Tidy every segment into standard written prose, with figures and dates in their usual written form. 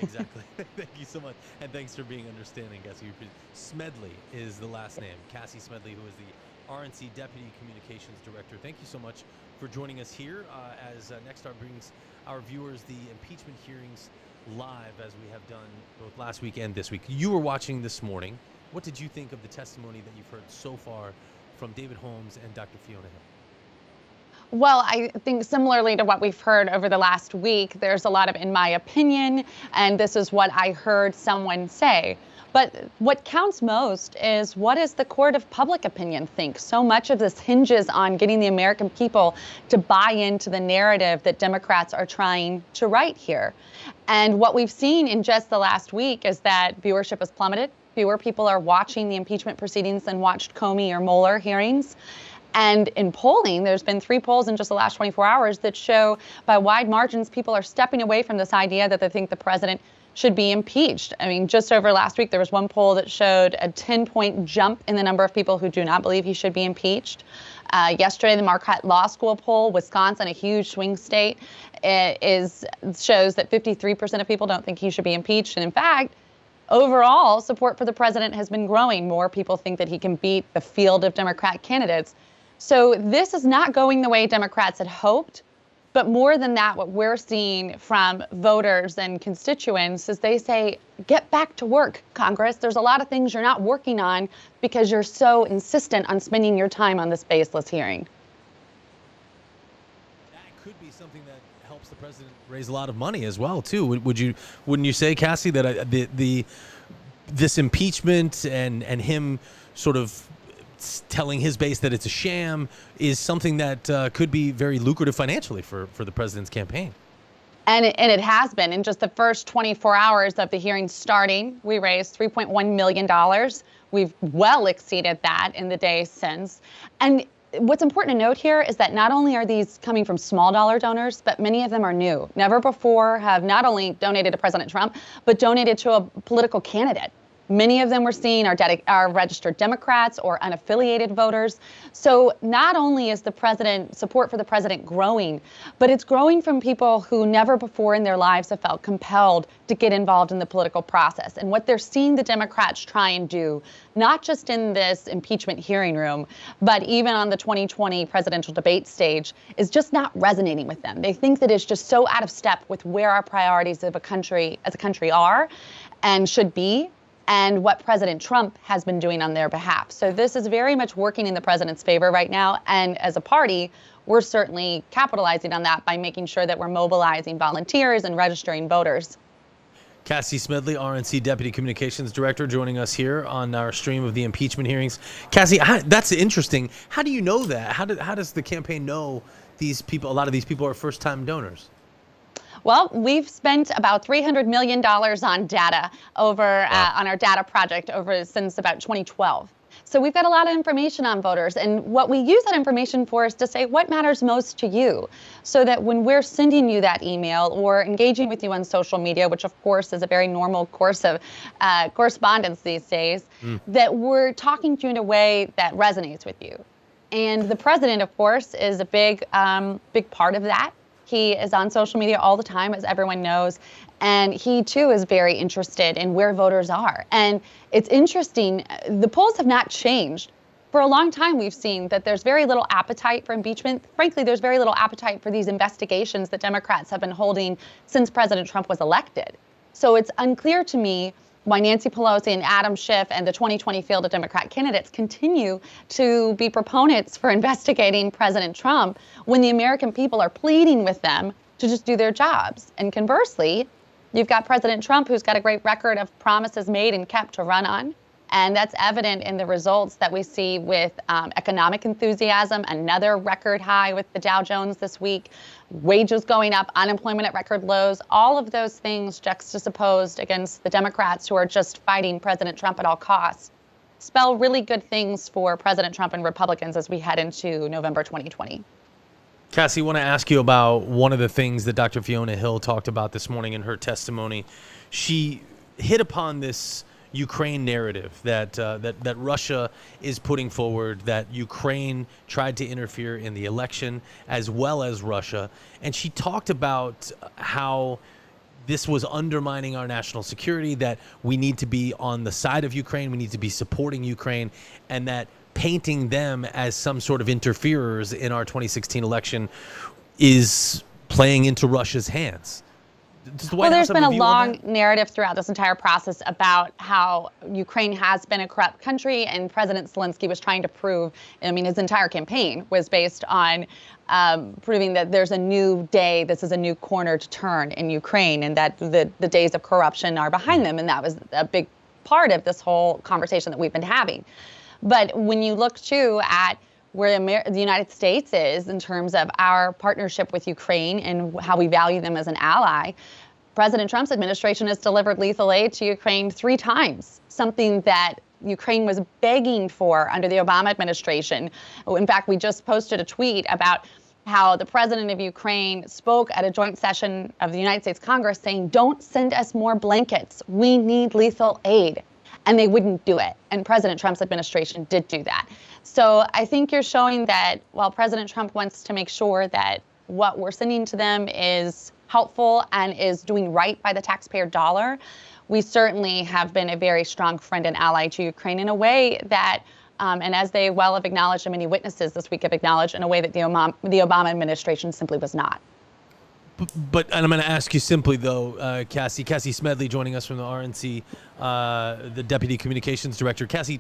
Exactly. Thank you so much. And thanks for being understanding, Cassie. Smedley is the last name. Cassie Smedley, who is the RNC Deputy Communications Director. Thank you so much for joining us here as Nexstar brings our viewers the impeachment hearings live, as we have done both last week and this week. You were watching this morning. What did you think of the testimony that you've heard so far from David Holmes and Dr. Fiona Hill? Well, I think similarly to what we've heard over the last week, there's a lot of "in my opinion," and this is what I heard someone say. But what counts most is, what does the court of public opinion think? So much of this hinges on getting the American people to buy into the narrative that Democrats are trying to write here. And what we've seen in just the last week is that viewership has plummeted. Fewer people are watching the impeachment proceedings than watched Comey or Mueller hearings. And in polling, there's been 3 polls in just the last 24 hours that show by wide margins people are stepping away from this idea that they think the president should be impeached. I mean, just over last week, there was one poll that showed a 10-point jump in the number of people who do not believe he should be impeached. Yesterday, the Marquette Law School poll, Wisconsin, a huge swing state, shows that 53% of people don't think he should be impeached. And in fact, overall, support for the president has been growing. More people think that he can beat the field of Democrat candidates. So this is not going the way Democrats had hoped. But more than that, what we're seeing from voters and constituents is they say, get back to work, Congress. There's a lot of things you're not working on because you're so insistent on spending your time on this baseless hearing. That could be something that helps the president raise a lot of money as well, too. Wouldn't you say, Cassie, that this impeachment and him sort of telling his base that it's a sham is something that could be very lucrative financially for the president's campaign? And it has been. In just the first 24 hours of the hearing starting, we raised $3.1 million. We've well exceeded that in the days since. And what's important to note here is that not only are these coming from small dollar donors, but many of them are new. Never before have not only donated to President Trump, but donated to a political candidate. Many of them we're seeing are registered Democrats or unaffiliated voters. So not only is the support for the president growing, but it's growing from people who never before in their lives have felt compelled to get involved in the political process. And what they're seeing the Democrats try and do, not just in this impeachment hearing room, but even on the 2020 presidential debate stage, is just not resonating with them. They think that it's just so out of step with where our priorities as a country are and should be, and what President Trump has been doing on their behalf. So this is very much working in the president's favor right now. And as a party, we're certainly capitalizing on that by making sure that we're mobilizing volunteers and registering voters. Cassie Smedile, RNC Deputy Communications Director, joining us here on our stream of the impeachment hearings. Cassie, that's interesting. How do you know that? How does the campaign know these people? A lot of these people are first-time donors. Well, we've spent about $300 million on data on our data project since about 2012. So we've got a lot of information on voters. And what we use that information for is to say what matters most to you, so that when we're sending you that email or engaging with you on social media, which of course is a very normal course of correspondence these days, that we're talking to you in a way that resonates with you. And the president, of course, is a big part of that. He is on social media all the time, as everyone knows, and he too is very interested in where voters are. And it's interesting, the polls have not changed. For a long time, we've seen that there's very little appetite for impeachment. Frankly, there's very little appetite for these investigations that Democrats have been holding since President Trump was elected. So it's unclear to me why Nancy Pelosi and Adam Schiff and the 2020 field of Democrat candidates continue to be proponents for investigating President Trump when the American people are pleading with them to just do their jobs. And conversely, you've got President Trump, who's got a great record of promises made and kept to run on. And that's evident in the results that we see with economic enthusiasm, another record high with the Dow Jones this week, wages going up, unemployment at record lows, all of those things juxtaposed against the Democrats who are just fighting President Trump at all costs, spell really good things for President Trump and Republicans as we head into November 2020. Cassie, I want to ask you about one of the things that Dr. Fiona Hill talked about this morning in her testimony. She hit upon this Ukraine narrative that Russia is putting forward, that Ukraine tried to interfere in the election as well as Russia. And she talked about how this was undermining our national security, that we need to be on the side of Ukraine, we need to be supporting Ukraine, and that painting them as some sort of interferers in our 2016 election is playing into Russia's hands. Well, there's been a long narrative throughout this entire process about how Ukraine has been a corrupt country, and President Zelensky was trying to prove, I mean, his entire campaign was based on proving that there's a new day, this is a new corner to turn in Ukraine, and that the days of corruption are behind them. And that was a big part of this whole conversation that we've been having. But when you look, too, at where the United States is in terms of our partnership with Ukraine and how we value them as an ally, President Trump's administration has delivered lethal aid to Ukraine 3 times, something that Ukraine was begging for under the Obama administration. In fact, we just posted a tweet about how the president of Ukraine spoke at a joint session of the United States Congress saying, don't send us more blankets. We need lethal aid. And they wouldn't do it. And President Trump's administration did do that. So I think you're showing that while President Trump wants to make sure that what we're sending to them is helpful and is doing right by the taxpayer dollar, we certainly have been a very strong friend and ally to Ukraine in a way that, and as they well have acknowledged and many witnesses this week have acknowledged, in a way that the Obama administration simply was not. But and I'm going to ask you simply, though, Cassie Smedile joining us from the RNC, the Deputy Communications Director. Cassie,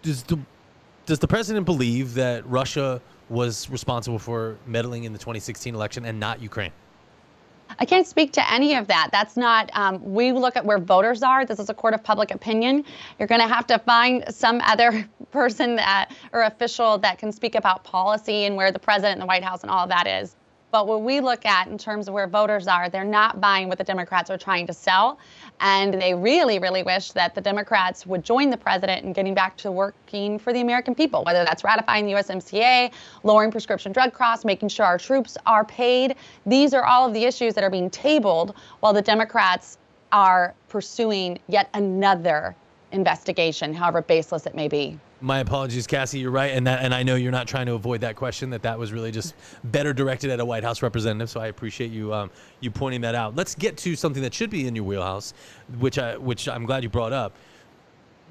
does the president believe that Russia was responsible for meddling in the 2016 election and not Ukraine? I can't speak to any of that. That's not, we look at where voters are. This is a court of public opinion. You're going to have to find some other person or official that can speak about policy and where the president and the White House and all of that is. But what we look at in terms of where voters are, they're not buying what the Democrats are trying to sell. And they really, really wish that the Democrats would join the president in getting back to working for the American people, whether that's ratifying the USMCA, lowering prescription drug costs, making sure our troops are paid. These are all of the issues that are being tabled while the Democrats are pursuing yet another investigation, however baseless it may be. My apologies, Cassie. You're right, and I know you're not trying to avoid that question. That was really just better directed at a White House representative. So I appreciate you you pointing that out. Let's get to something that should be in your wheelhouse, which I'm glad you brought up.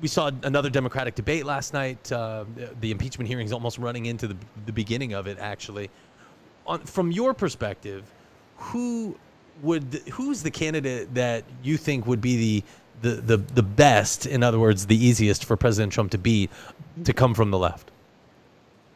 We saw another Democratic debate last night. The impeachment hearings almost running into the beginning of it. Actually, from your perspective, who's the candidate that you think would be the best, in other words, the easiest for President Trump to beat, to come from the left?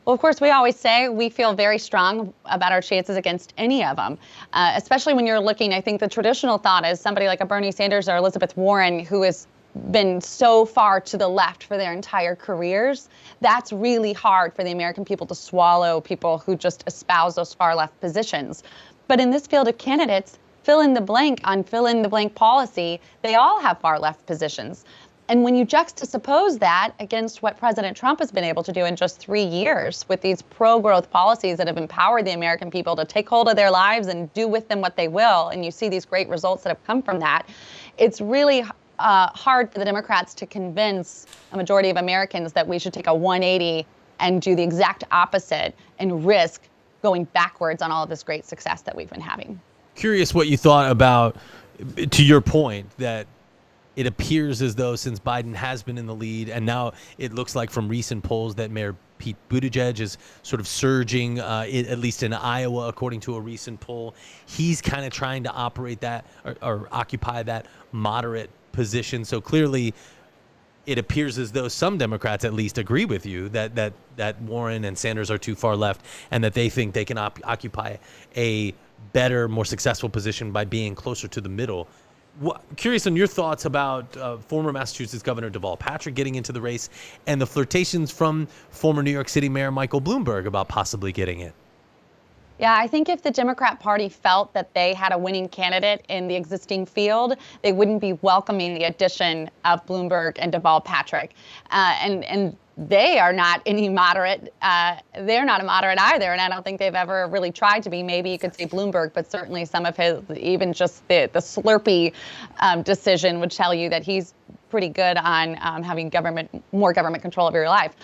Well, of course, we always say we feel very strong about our chances against any of them, especially when you're looking, I think the traditional thought is somebody like a Bernie Sanders or Elizabeth Warren, who has been so far to the left for their entire careers. That's really hard for the American people to swallow, people who just espouse those far left positions. But in this field of candidates, fill in the blank on fill in the blank policy, they all have far left positions. And when you juxtapose that against what President Trump has been able to do in just 3 years with these pro-growth policies that have empowered the American people to take hold of their lives and do with them what they will, and you see these great results that have come from that, it's really hard for the Democrats to convince a majority of Americans that we should take a 180 and do the exact opposite and risk going backwards on all of this great success that we've been having. Curious what you thought about, to your point, that it appears as though since Biden has been in the lead, and now it looks like from recent polls that Mayor Pete Buttigieg is sort of surging, at least in Iowa, according to a recent poll. He's kind of trying to operate that or occupy that moderate position. So clearly it appears as though some Democrats at least agree with you that Warren and Sanders are too far left, and that they think they can occupy a better, more successful position by being closer to the middle. Curious on your thoughts about former Massachusetts Governor Deval Patrick getting into the race and the flirtations from former New York City Mayor Michael Bloomberg about possibly getting it. Yeah, I think if the Democrat Party felt that they had a winning candidate in the existing field, they wouldn't be welcoming the addition of Bloomberg and Deval Patrick. And they are not any moderate. They're not a moderate either, and I don't think they've ever really tried to be. Maybe you could say Bloomberg, but certainly some of his, even just the Slurpee decision would tell you that he's pretty good on having more government control over your life.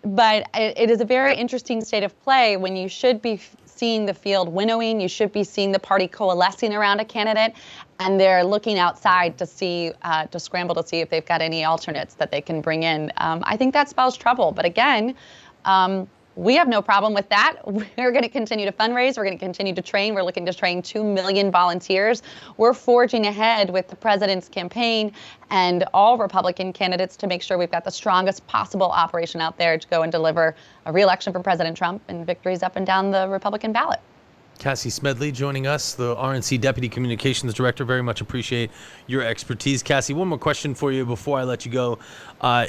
But it is a very interesting state of play when you should be seeing the field winnowing. You should be seeing the party coalescing around a candidate, and they're looking outside to see, to scramble to see if they've got any alternates that they can bring in. I think that spells trouble. But again, we have no problem with that. We're going to continue to fundraise. We're going to continue to train. We're looking to train 2 million volunteers. We're forging ahead with the president's campaign and all Republican candidates to make sure we've got the strongest possible operation out there to go and deliver a re-election for President Trump and victories up and down the Republican ballot. Cassie Smedile joining us, the RNC Deputy Communications Director. Very much appreciate your expertise. Cassie, one more question for you before I let you go.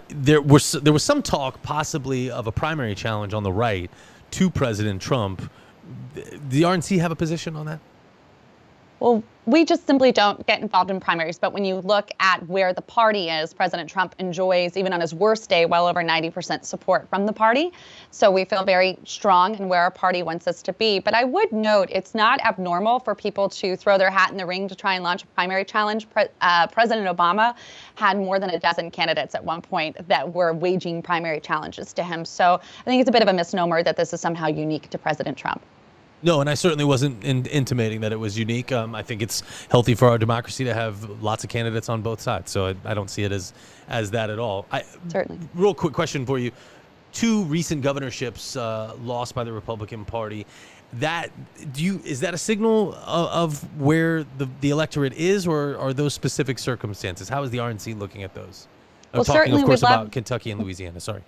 There was some talk possibly of a primary challenge on the right to President Trump. The RNC have a position on that? Well, we just simply don't get involved in primaries. But when you look at where the party is, President Trump enjoys, even on his worst day, well over 90% support from the party. So we feel very strong in where our party wants us to be. But I would note it's not abnormal for people to throw their hat in the ring to try and launch a primary challenge. President Obama had more than a dozen candidates at one point that were waging primary challenges to him. So I think it's a bit of a misnomer that this is somehow unique to President Trump. No, and I certainly wasn't intimating that it was unique. I think it's healthy for our democracy to have lots of candidates on both sides. So I don't see it as that at all. Certainly. Real quick question for you. 2 recent governorships lost by the Republican Party. Is that a signal of where the electorate is, or are those specific circumstances? How is the RNC looking at those? I'm talking, of course, about Kentucky and Louisiana. Sorry.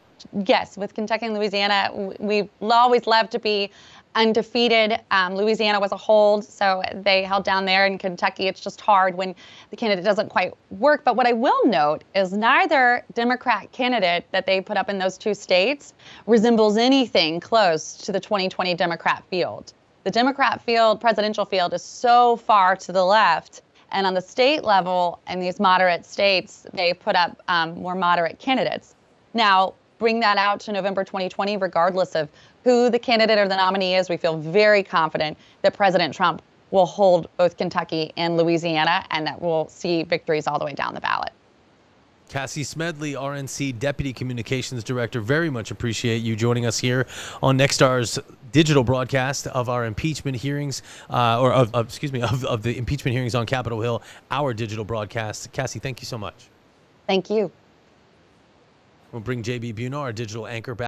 Yes, with Kentucky and Louisiana, we always love to be undefeated. Louisiana was a hold, so they held down there. In Kentucky, it's just hard when the candidate doesn't quite work. But what I will note is neither Democrat candidate that they put up in those 2 states resembles anything close to the 2020 Democrat field. The Democrat field, presidential field, is so far to the left. And on the state level, in these moderate states, they put up more moderate candidates. Now, bring that out to November 2020, regardless of who the candidate or the nominee is, we feel very confident that President Trump will hold both Kentucky and Louisiana, and that we'll see victories all the way down the ballot. Cassie Smedile, RNC Deputy Communications Director, very much appreciate you joining us here on Nexstar's digital broadcast of our impeachment hearings, of the impeachment hearings on Capitol Hill, our digital broadcast. Cassie, thank you so much. Thank you. We'll bring JB Buno, our digital anchor, back.